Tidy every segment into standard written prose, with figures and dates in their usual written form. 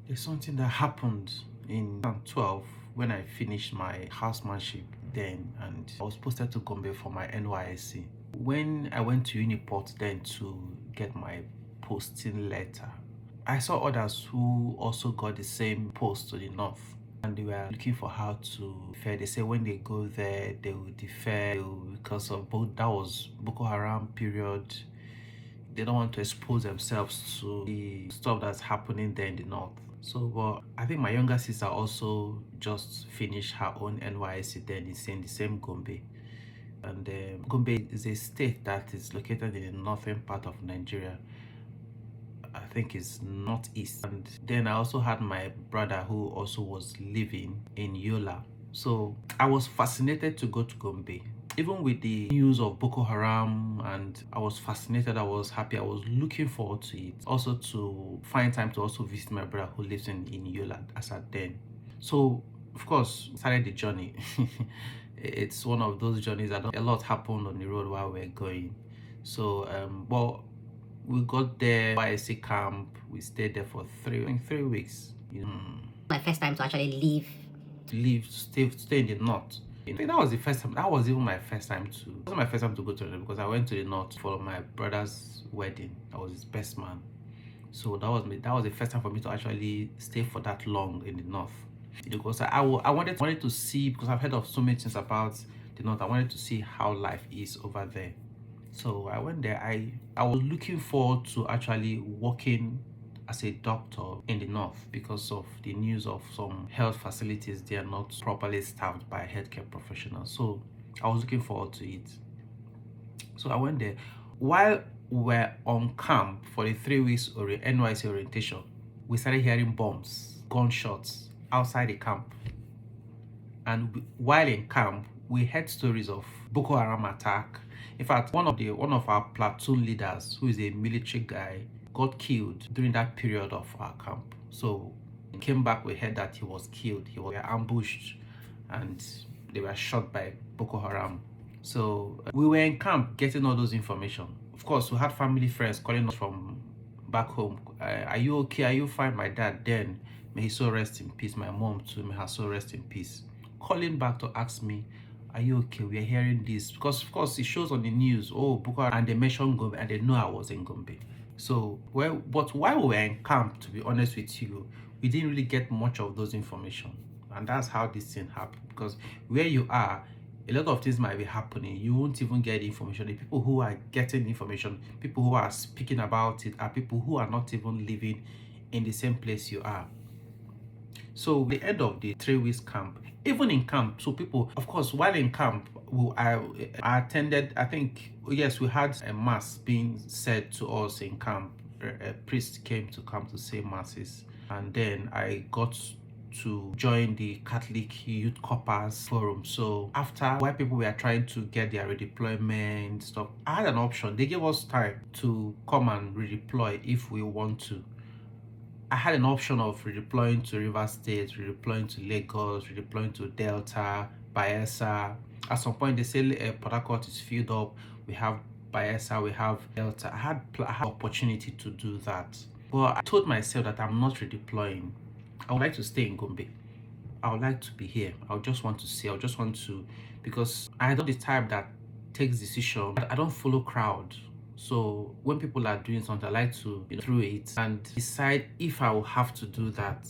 There's something that happened in 2012 when I finished my housemanship then, and I was posted to Gombe for my NYSC. When I went to Uniport then to get my posting letter, I saw others who also got the same post to the north, and they were looking for how to defer. They say when they go there, they will defer because of both that was Boko Haram period. They don't want to expose themselves to the stuff that's happening there in the north. So, but I think my younger sister also just finished her own NYSC then in the same Gombe. And Gombe is a state that is located in the northern part of Nigeria. I think it's northeast. And then I also had my brother who also was living in Yola. So I was fascinated to go to Gombe. Even with the news of Boko Haram, and I was fascinated, I was happy, I was looking forward to it. Also to find time to also visit my brother who lives in Yola as at then. So of course, started the journey. It's one of those journeys that a lot happened on the road while we are going. So well, we got there YSC camp. We stayed there for 3 weeks. My first time to actually Stay in the north. I think that was the first time. That was even my first time to. It wasn't my first time to go to the north because I went to the north for my brother's wedding. I was his best man. So that was me. That was the first time for me to actually stay for that long in the north. Because I wanted to see, because I've heard of so many things about the north. I wanted to see how life is over there. So I went there. I was looking forward to actually working as a doctor in the north because of the news of some health facilities they are not properly staffed by healthcare professionals. So I was looking forward to it. So I went there. While we're on camp for the 3 weeks NYC orientation, we started hearing bombs, gunshots outside the camp. And while in camp, we heard stories of Boko Haram attack. In fact, one of our platoon leaders, who is a military guy, got killed during that period of our camp. So he came back, we heard that he was killed. He was ambushed and they were shot by Boko Haram. So we were in camp getting all those information. Of course, we had family friends calling us from back home. Are you okay? Are you fine? My dad then, may he so rest in peace. My mom too, may her so rest in peace. Calling back to ask me, are you okay? We are hearing this. Because of course it shows on the news, oh, Boko Haram, and they mentioned Gombe and they know I was in Gombe. So, well, but while we were in camp, to be honest with you, we didn't really get much of those information. And that's how this thing happened. Because where you are, a lot of things might be happening. You won't even get information. The people who are getting information, people who are speaking about it, are people who are not even living in the same place you are. So the end of the 3 weeks camp, even in camp, so people, of course, while in camp, I attended, I think, yes, we had a mass being said to us in camp. A priest came to camp to say masses, and then I got to join the Catholic Youth Corpers Forum. So after, while people were trying to get their redeployment stuff, I had an option. They gave us time to come and redeploy if we want to. I had an option of redeploying to Rivers State, redeploying to Lagos, redeploying to Delta, Bayelsa. At some point, they say Port Harcourt is filled up. We have Bayelsa, we have Delta. I had opportunity to do that. But I told myself that I'm not redeploying. I would like to stay in Gombe. I would like to be here. I would just want to see. I would just want to, because I'm not the type that takes decision. I don't follow crowd. So when people are doing something, I like to through it and decide if I will have to do that,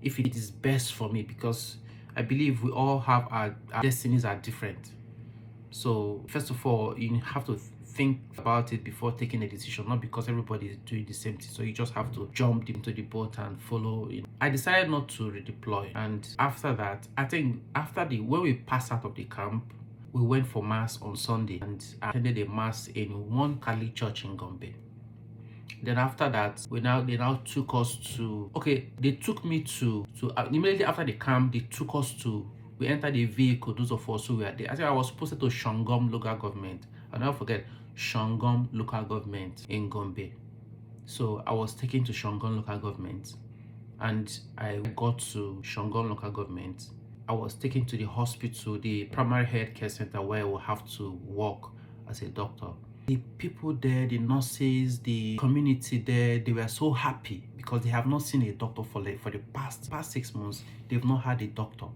if it is best for me, because I believe we all have our destinies are different. So first of all, you have to think about it before taking a decision, not because everybody is doing the same thing. So you just have to jump into the boat and follow it. I decided not to redeploy, and after that, I think when we passed out of the camp, we went for mass on Sunday and attended a mass in one Catholic church in Gombe. Then after that, they now took us to, they took me to immediately after the camp, they took us to, we entered a vehicle, those of us who were there. I think I was posted to Shangom local government. I'll never forget, Shangom local government in Gombe. So I was taken to Shangom local government, and I got to Shangom local government. I was taken to the hospital, the primary health care center, where I will have to work as a doctor. The people there, the nurses, the community there, they were so happy because they have not seen a doctor for the past 6 months. They've not had a doctor.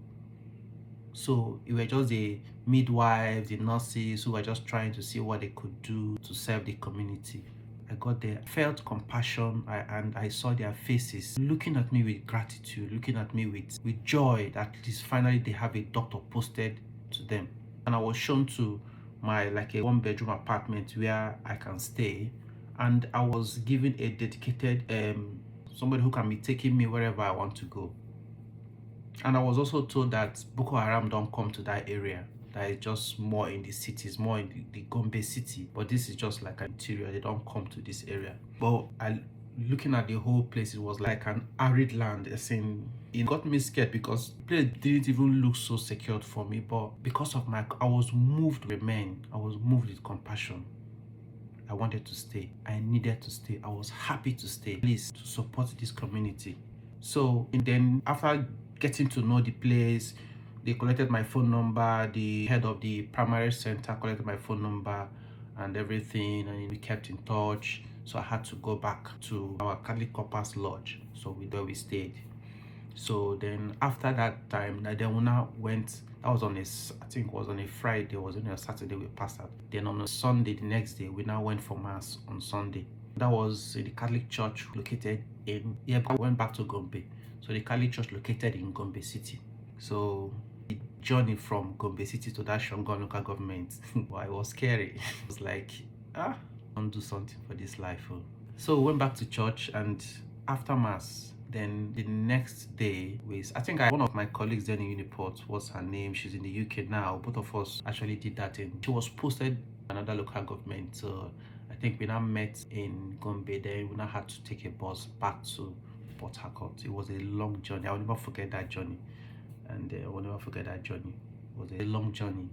So it were just the midwives, the nurses who were just trying to see what they could do to serve the community. I got there, felt compassion, and I saw their faces looking at me with gratitude, looking at me with joy that at least finally they have a doctor posted to them. And I was shown to my like a 1-bedroom apartment where I can stay, and I was given a dedicated somebody who can be taking me wherever I want to go. And I was also told that Boko Haram don't come to that area. That is just more in the cities, more in the Gombe city. But this is just like an interior. They don't come to this area. But looking at the whole place, it was like an arid land. It got me scared because the place didn't even look so secured for me. But because of I was moved with remain. I was moved with compassion. I wanted to stay. I needed to stay. I was happy to stay, please, to support this community. So, and then after getting to know the place, they collected my phone number. The head of the primary center collected my phone number and everything, and we kept in touch. So I had to go back to our Catholic Corpus Lodge, so where we stayed. So then after that time, then we now went. That was I think it was on a Friday, it was on a Saturday we passed out. Then on a Sunday, the next day, we now went for mass on Sunday. That was in the Catholic church located in, we went back to Gombe. So the Catholic church located in Gombe City. So the journey from Gombe City to that Shangon local government, well, it was scary. It was like, I want to do something for this life. So we went back to church, and after mass, then the next day, I think one of my colleagues then in Uniport, what's her name? She's in the UK now. Both of us actually did that, and she was posted another local government. So I think we now met in Gombe. Then we now had to take a bus back to Port Harcourt. It was a long journey. I will never forget that journey. And I will never forget that journey. It was a long journey.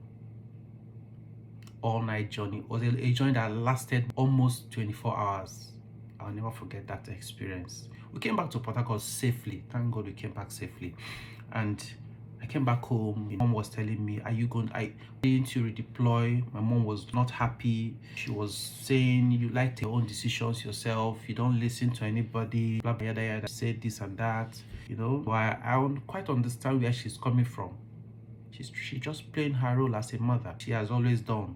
All night journey. It was a journey that lasted almost 24 hours. I'll never forget that experience. We came back to Port Harcourt safely. Thank God we came back safely. And I came back home. My mom was telling me, didn't you redeploy? My mom was not happy. She was saying, you like your own decisions yourself. You don't listen to anybody. Blah, blah, blah, blah. Say this and that. You know, I don't quite understand where she's coming from. She's just playing her role as a mother. She has always done.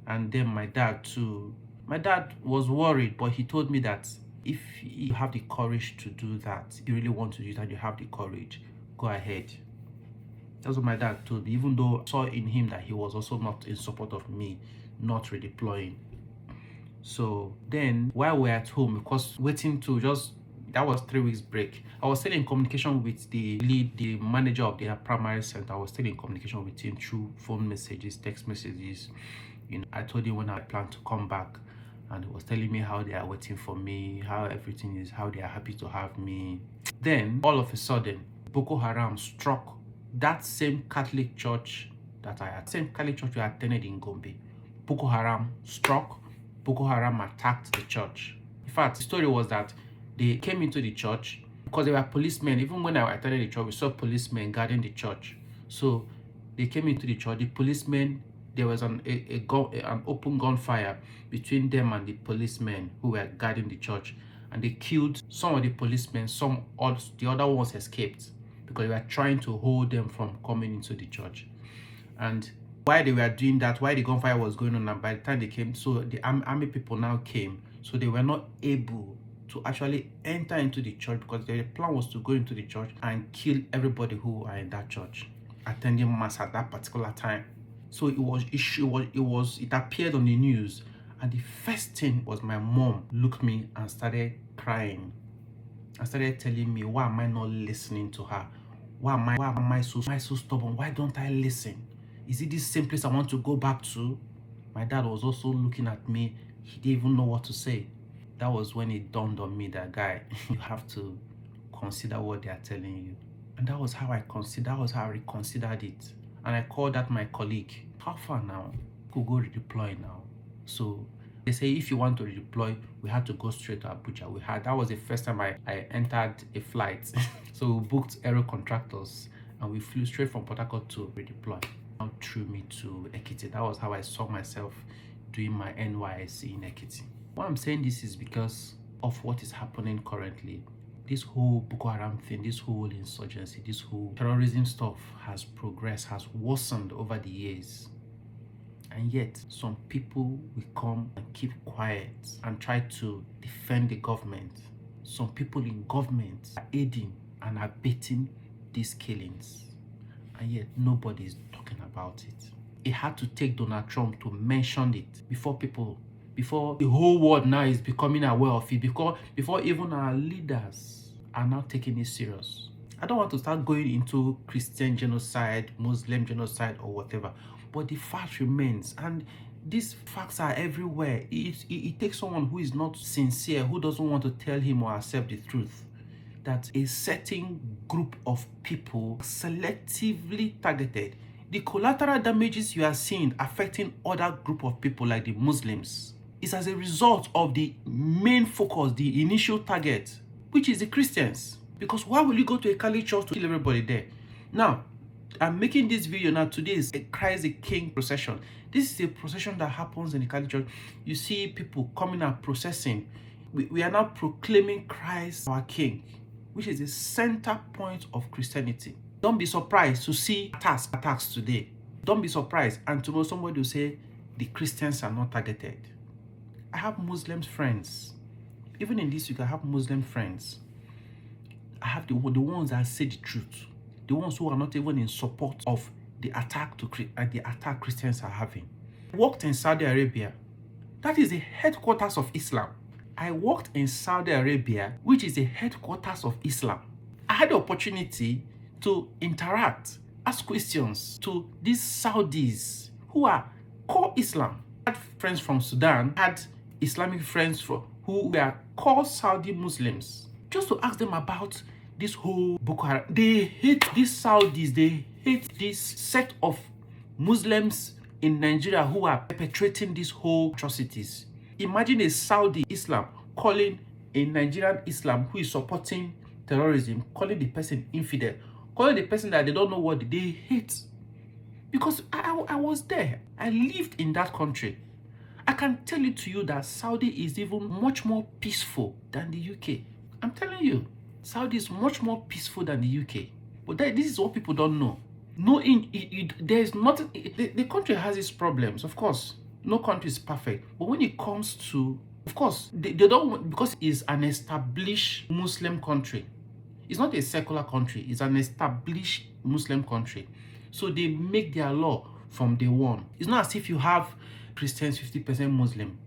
And then my dad too. My dad was worried, but he told me that if you have the courage to do that, if you really want to do that, you have the courage, go ahead. That's what my dad told me, even though I saw in him that he was also not in support of me not redeploying. So then while we're at home, because that was 3 weeks break, I was still in communication with the manager of the primary center. I was still in communication with him through phone messages, text messages. You know, I told him when I plan to come back, and he was telling me how they are waiting for me, how everything is, how they are happy to have me. Then all of a sudden, Boko Haram struck that same Catholic church we attended in Gombe. Boko Haram struck. Boko Haram attacked the church. In fact, the story was that they came into the church because there were policemen. Even when I attended the church, we saw policemen guarding the church. So they came into the church. The policemen, there was an open gunfire between them and the policemen who were guarding the church, and they killed some of the policemen. The other ones escaped because they were trying to hold them from coming into the church. And while they were doing that, while the gunfire was going on, and by the time they came, so the army people now came, so they were not able to actually enter into the church because the plan was to go into the church and kill everybody who are in that church attending mass at that particular time. So it appeared on the news, and the first thing was my mom looked me and started crying and started telling me, why am I not listening to her? Why am I so stubborn? Why don't I listen? Is it this same place I want to go back to? My dad was also looking at me. He didn't even know what to say. That was when it dawned on me that, guy, you have to consider what they are telling you. And that was how I reconsidered it. And I called out my colleague. How far now? Could go redeploy now. So they say if you want to redeploy, we had to go straight to Abuja. That was the first time I entered a flight. So we booked aero contractors and we flew straight from Port Harcourt to redeploy. Now threw me to Ekiti. That was how I saw myself doing my NYSC in Ekiti. Why I'm saying this is because of what is happening currently. This whole Boko Haram thing, this whole insurgency, this whole terrorism stuff has progressed, has worsened over the years. And yet, some people will come and keep quiet and try to defend the government. Some people in government are aiding and abetting these killings. And yet, nobody is talking about it. It had to take Donald Trump to mention it before the whole world now is becoming aware of it, before even our leaders are now taking it serious. I don't want to start going into Christian genocide, Muslim genocide, or whatever, but the fact remains, and these facts are everywhere. It takes someone who is not sincere, who doesn't want to tell him or herself the truth, that a certain group of people selectively targeted. The collateral damages you are seeing affecting other group of people like the Muslims is as a result of the main focus, the initial target, which is the Christians. Because why will you go to a Catholic church to kill everybody there? Now, I'm making this video now. Today is a Christ the King procession. This is a procession that happens in the Catholic church. You see people coming and processing. We are now proclaiming Christ our King, which is the center point of Christianity. Don't be surprised to see attacks today. Don't be surprised, and tomorrow somebody will say the Christians are not targeted. I have Muslim friends. Even in this week, I have Muslim friends. I have the ones that say the truth. The ones who are not even in support of the attack Christians are having. I worked in Saudi Arabia. That is the headquarters of Islam. I worked in Saudi Arabia, which is the headquarters of Islam. I had the opportunity to interact, ask questions to these Saudis who are core Islam. I had friends from Sudan, had Islamic friends who were core Saudi Muslims, just to ask them about this whole Boko Haram. They hate these Saudis, they hate this set of Muslims in Nigeria who are perpetrating these whole atrocities. Imagine a Saudi Islam calling a Nigerian Islam who is supporting terrorism, calling the person infidel, calling the person that they don't know what they hate. Because I was there. I lived in that country. I can tell it to you that Saudi is even much more peaceful than the UK. I'm telling you, Saudi is much more peaceful than the UK. But this is what people don't know. There's nothing. The country has its problems, of course. No country is perfect. But when it comes to, of course, they don't, because it's an established Muslim country. It's not a secular country. It's an established Muslim country. So they make their law from day one. It's not as if you have Christians 50% Muslim.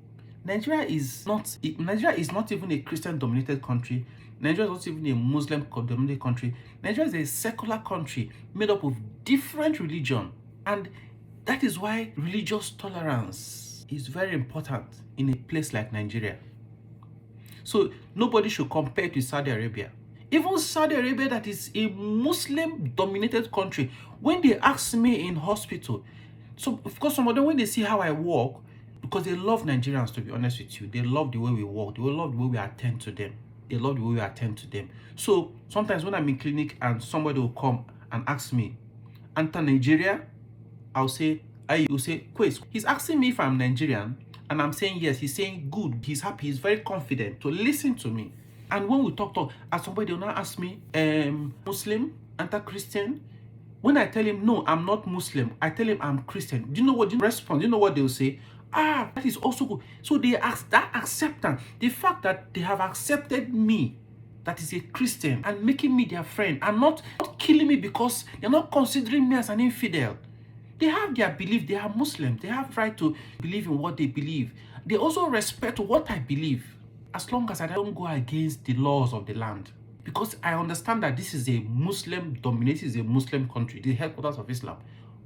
Nigeria is not even a Christian-dominated country. Nigeria is not even a Muslim-dominated country. Nigeria is a secular country made up of different religions. And that is why religious tolerance is very important in a place like Nigeria. So nobody should compare to Saudi Arabia. Even Saudi Arabia, that is a Muslim-dominated country, when they ask me in hospital, so of course some of them, when they see how I walk, because they love Nigerians, to be honest with you, they love the way we walk, they love the way we attend to them. They love the way we attend to them. So sometimes when I'm in clinic and somebody will come and ask me, "Anta Nigeria?" I'll say, "Will say, Quest." He's asking me if I'm Nigerian, and I'm saying yes. He's saying good. He's happy. He's very confident to listen to me. And when we talk, and somebody will now ask me, "Muslim, Anta Christian?" When I tell him, "No, I'm not Muslim," I tell him I'm Christian. Do you know what the response? Do you know what they'll say? That is also good. So they ask that acceptance, the fact that they have accepted me, that is a Christian, and making me their friend, and not killing me because they're not considering me as an infidel. They have their belief. They are Muslims. They have right to believe in what they believe. They also respect what I believe, as long as I don't go against the laws of the land. Because I understand that this is a Muslim-dominated, is a Muslim country, the headquarters of Islam.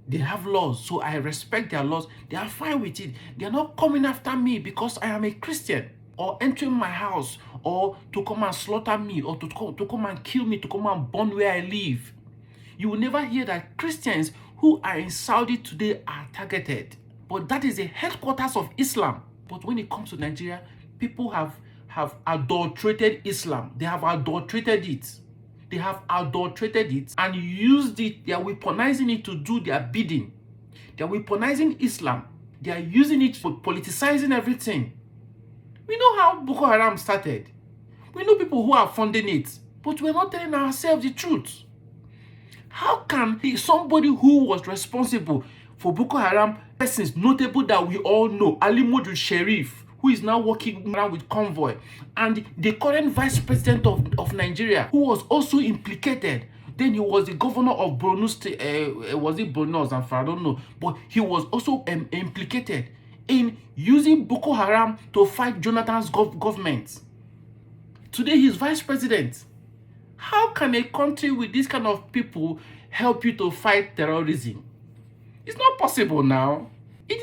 They have laws, so I respect their laws. They are fine with it. They are not coming after me because I am a Christian, or entering my house, or to come and slaughter me, or to come and kill me, to come and burn where I live. You will never hear that Christians who are in Saudi today are targeted. But that is the headquarters of Islam. But when it comes to Nigeria, people have adulterated Islam. They have adulterated it. They have adulterated it and used it. They are weaponizing it to do their bidding. They are weaponizing Islam. They are using it for politicizing everything. We know how Boko Haram started. We know people who are funding it, but we're not telling ourselves the truth. How can somebody who was responsible for Boko Haram persons, notable that we all know, Ali Modu Sheriff, who is now working around with Convoy, and the current vice president of Nigeria, who was also implicated. Then he was the governor of Borno State, was it Borno or Zamfara? I don't know. But he was also implicated in using Boko Haram to fight Jonathan's government. Today he's vice president. How can a country with this kind of people help you to fight terrorism? It's not possible now. It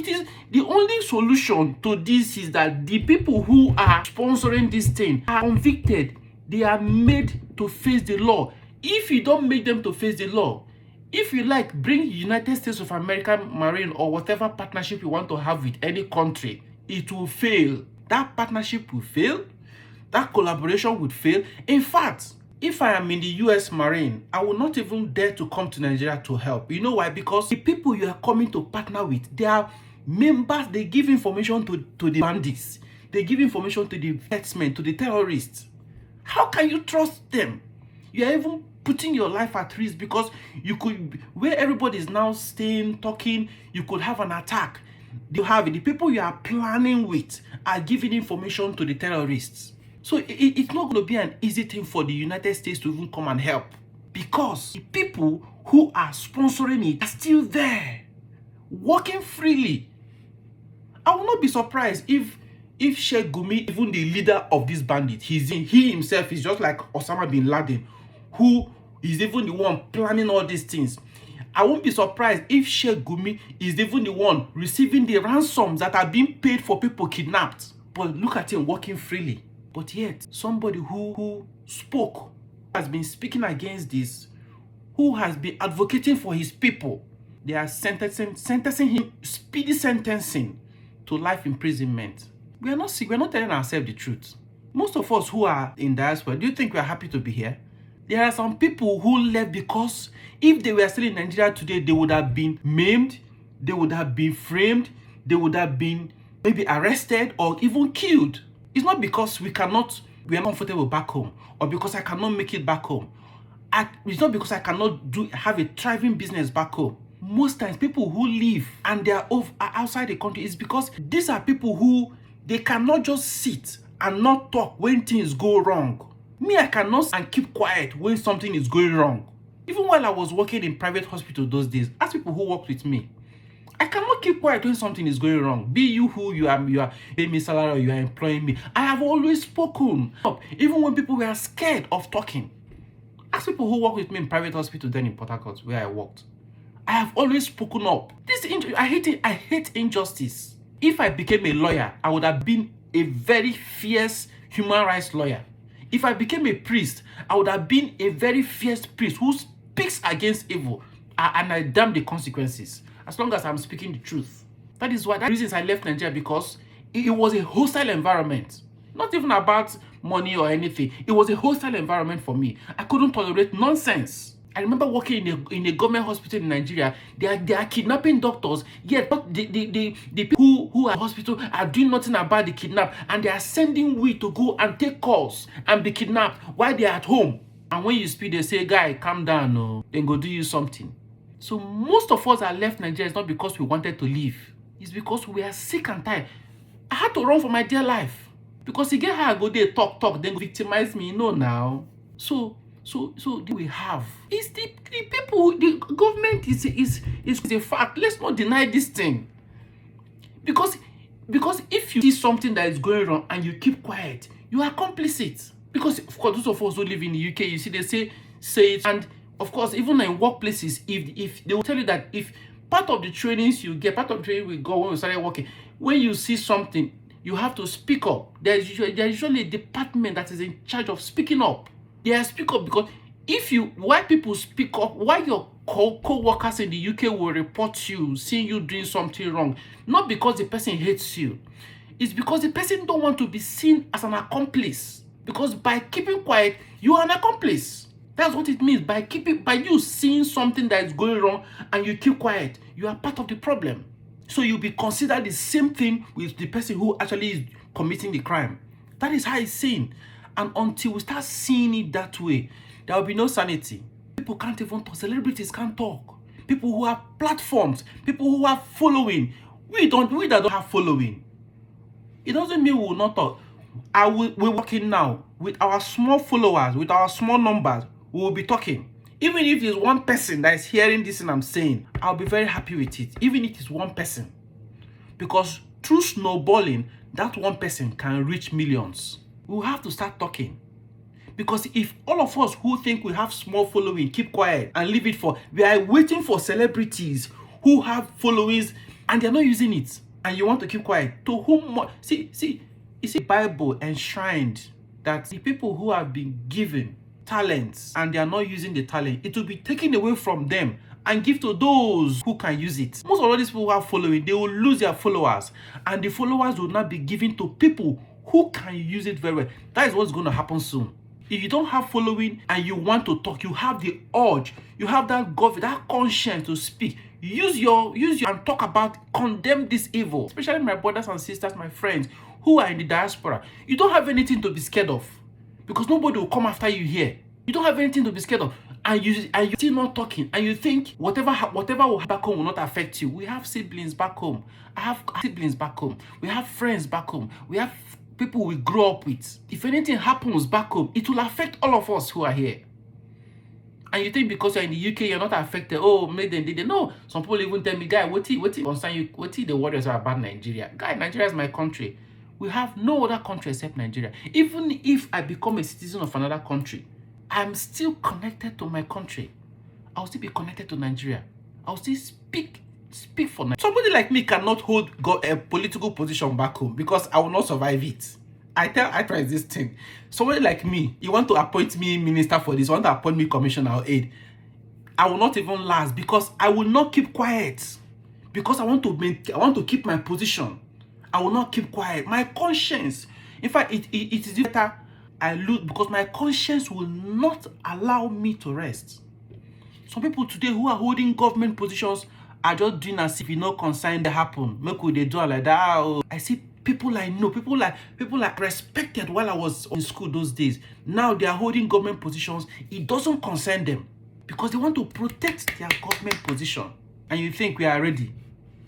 is the only solution to this is that the people who are sponsoring this thing are convicted. They are made to face the law. If you don't make them to face the law, if you like, bring United States of America Marine or whatever partnership you want to have with any country, it will fail. That partnership will fail. That collaboration would fail. In fact, if I am in the US Marine, I will not even dare to come to Nigeria to help. You know why? Because the people you are coming to partner with, they are members. They give information to the bandits. They give information to the herdsmen, to the terrorists. How can you trust them? You are even putting your life at risk because you could, where everybody is now staying, talking, you could have an attack. The people you are planning with are giving information to the terrorists. So it's not going to be an easy thing for the United States to even come and help, because the people who are sponsoring it are still there, working freely. I will not be surprised if Sheikh Gumi, even the leader of this bandit, he himself is just like Osama bin Laden, who is even the one planning all these things. I won't be surprised if Sheikh Gumi is even the one receiving the ransoms that are being paid for people kidnapped. But look at him working freely. But yet, somebody who spoke, has been speaking against this, who has been advocating for his people, they are sentencing him, speedy sentencing to life imprisonment. We're not telling ourselves the truth. Most of us who are in diaspora, do you think we are happy to be here? There are some people who left because if they were still in Nigeria today, they would have been maimed, they would have been framed, they would have been maybe arrested or even killed. It's not because we are not comfortable back home, or because I cannot make it back home. It's not because I cannot have a thriving business back home. Most times, people who leave and they are outside the country is because these are people who they cannot just sit and not talk when things go wrong. Me, I cannot and keep quiet when something is going wrong. Even while I was working in private hospital those days, ask people who worked with me. I cannot keep quiet when something is going wrong. Be you who you are paying me salary or you are employing me. I have always spoken up, even when people were scared of talking. Ask people who work with me in private hospital then in Port Harcourt, where I worked. I have always spoken up. I hate injustice. If I became a lawyer, I would have been a very fierce human rights lawyer. If I became a priest, I would have been a very fierce priest who speaks against evil, and I damn the consequences, as long as I'm speaking the truth. That is why, the reasons I left Nigeria, because it was a hostile environment. Not even about money or anything. It was a hostile environment for me. I couldn't tolerate nonsense. I remember working in a government hospital in Nigeria. They are kidnapping doctors, yet the people who are in hospital are doing nothing about the kidnap, and they are sending we to go and take calls and be kidnapped while they are at home. And when you speak, they say, "Guy, calm down, no, then go do you something." So most of us that left Nigeria is not because we wanted to leave. It's because we are sick and tired. I had to run for my dear life, because you get how I go there, talk, then victimize me, you know now. So we have. It's the people, the government is a fact. Let's not deny this thing. Because if you see something that is going wrong and you keep quiet, you are complicit. Because of course, those of us who live in the UK, you see, they say it. And of course, even in workplaces, if they will tell you that if part of the trainings you get, part of the training we go when we started working, when you see something, you have to speak up. There's usually a department that is in charge of speaking up. They speak up, because why people speak up, why your co-workers in the UK will report you, seeing you doing something wrong, not because the person hates you. It's because the person don't want to be seen as an accomplice. Because by keeping quiet, you are an accomplice. That's what it means. By you seeing something that is going wrong and you keep quiet, you are part of the problem. So you'll be considered the same thing with the person who actually is committing the crime. That is how it's seen. And until we start seeing it that way, there will be no sanity. People can't even talk. Celebrities can't talk. People who have platforms, people who have following. We that don't have following. It doesn't mean we will not talk. We're working now with our small followers, with our small numbers. We will be talking. Even if there's one person that is hearing this and I'm saying, I'll be very happy with it. Even if it's one person. Because through snowballing, that one person can reach millions. We'll have to start talking. Because if all of us who think we have small following keep quiet and leave it for, we are waiting for celebrities who have followings and they're not using it, and you want to keep quiet. To whom? See, it's a Bible enshrined that the people who have been given talents and they are not using the talent, it will be taken away from them and give to those who can use it. Most of all these people who have following, they will lose their followers, and the followers will not be given to people who can use it very well. That is what's going to happen soon. If you don't have following and you want to talk, you have the urge, you have that conscience to speak. Use your and talk about, condemn this evil. Especially my brothers and sisters, my friends who are in the diaspora. You don't have anything to be scared of because nobody will come after you here. You don't have anything to be scared of, and you're still not talking, and you think whatever will happen back home will not affect you. We have siblings back home. I have siblings back home. We have friends back home. We have people we grow up with. If anything happens back home, it will affect all of us who are here. And you think because you're in the UK, you're not affected. Oh, maybe they no. Some people even tell me, guy, what concern you? What the worries are about Nigeria? Guy, Nigeria is my country. We have no other country except Nigeria. Even if I become a citizen of another country, I'm still connected to my country. I'll still be connected to Nigeria. I'll still speak for Nigeria. Somebody like me cannot hold a political position back home because I will not survive it. I try this thing. Somebody like me, you want to appoint me minister for this, you want to appoint me commissioner or aide, I will not even last because I will not keep quiet. Because I want to keep my position. I will not keep quiet. My conscience, in fact, it is better I lose because my conscience will not allow me to rest. Some people today who are holding government positions are just doing as if no concern they happen. Make they do like that. Oh. I see people I know, people like respected while I was in school those days. Now they are holding government positions. It doesn't concern them because they want to protect their government position. And you think we are ready?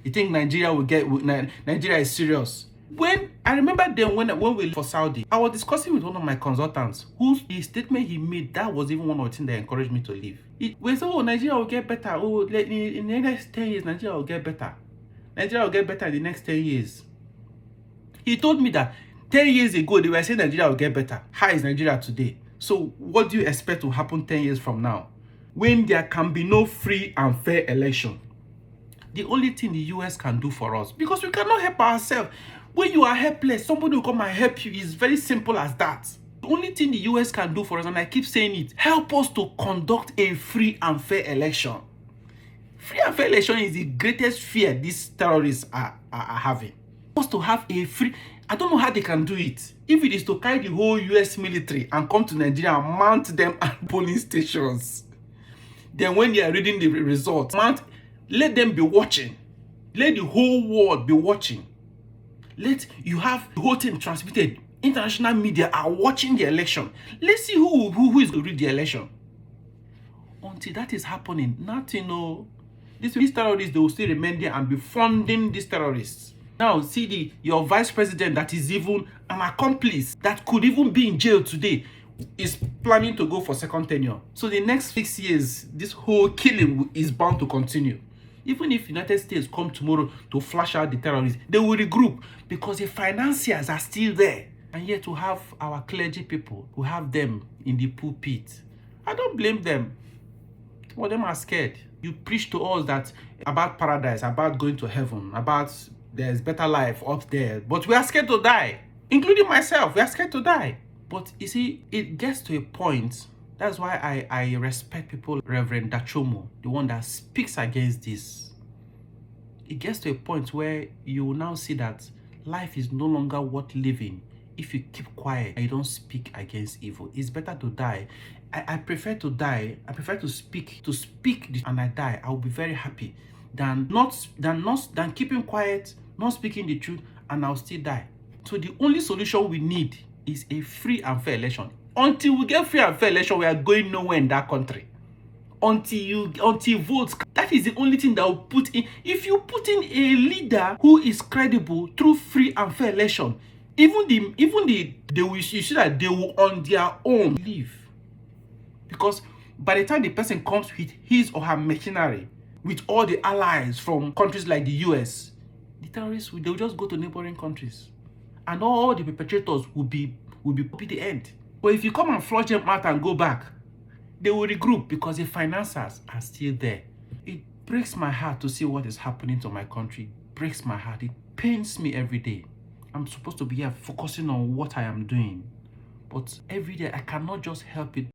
You think Nigeria is serious? When I remember then when we left for Saudi, I was discussing with one of my consultants whose statement he made, that was even one of the things that encouraged me to leave. We said, oh, Nigeria will get better. Oh, in the next 10 years, Nigeria will get better. Nigeria will get better in the next 10 years. He told me that 10 years ago, they were saying Nigeria will get better. How is Nigeria today? So what do you expect to happen 10 years from now? When there can be no free and fair election. The only thing the US can do for us, because we cannot help ourselves. When you are helpless, somebody will come and help you. It's very simple as that. The only thing the US can do for us, and I keep saying it, help us to conduct a free and fair election. Free and fair election is the greatest fear these terrorists are having. Us to have a free, I don't know how they can do it. If it is to carry the whole US military and come to Nigeria and mount them at polling stations, then when they are reading the results, let them be watching. Let the whole world be watching. You have the whole thing transmitted. International media are watching the election. Let's see who is going to read the election. Until that is happening, nothing. These terrorists, they will still remain there and be funding these terrorists. Now, see your vice president that is even an accomplice that could even be in jail today is planning to go for second tenure. So the next 6 years, this whole killing is bound to continue. Even if United States come tomorrow to flush out the terrorists, they will regroup because the financiers are still there. And yet to have our clergy people, who have them in the pulpit, I don't blame them. Some of them are scared. You preach to us that about paradise, about going to heaven, about there's better life up there. But we are scared to die, including myself. We are scared to die. But you see, it gets to a point. That's why I respect people, Reverend Dachomo, the one that speaks against this. It gets to a point where you will now see that life is no longer worth living if you keep quiet and you don't speak against evil. It's better to die. I prefer to die. I prefer to speak and I die. I will be very happy than keeping quiet, not speaking the truth, and I'll still die. So the only solution we need is a free and fair election. Until we get free and fair election, we are going nowhere in that country. Until votes, that is the only thing that will put in. If you put in a leader who is credible through free and fair election, they will, you see that they will on their own leave. Because by the time the person comes with his or her machinery, with all the allies from countries like the US, the terrorists they'll just go to neighboring countries, and all the perpetrators will be the end. But if you come and flush them out and go back, they will regroup because the financiers are still there. It breaks my heart to see what is happening to my country. It breaks my heart. It pains me every day. I'm supposed to be here focusing on what I am doing, but every day I cannot just help it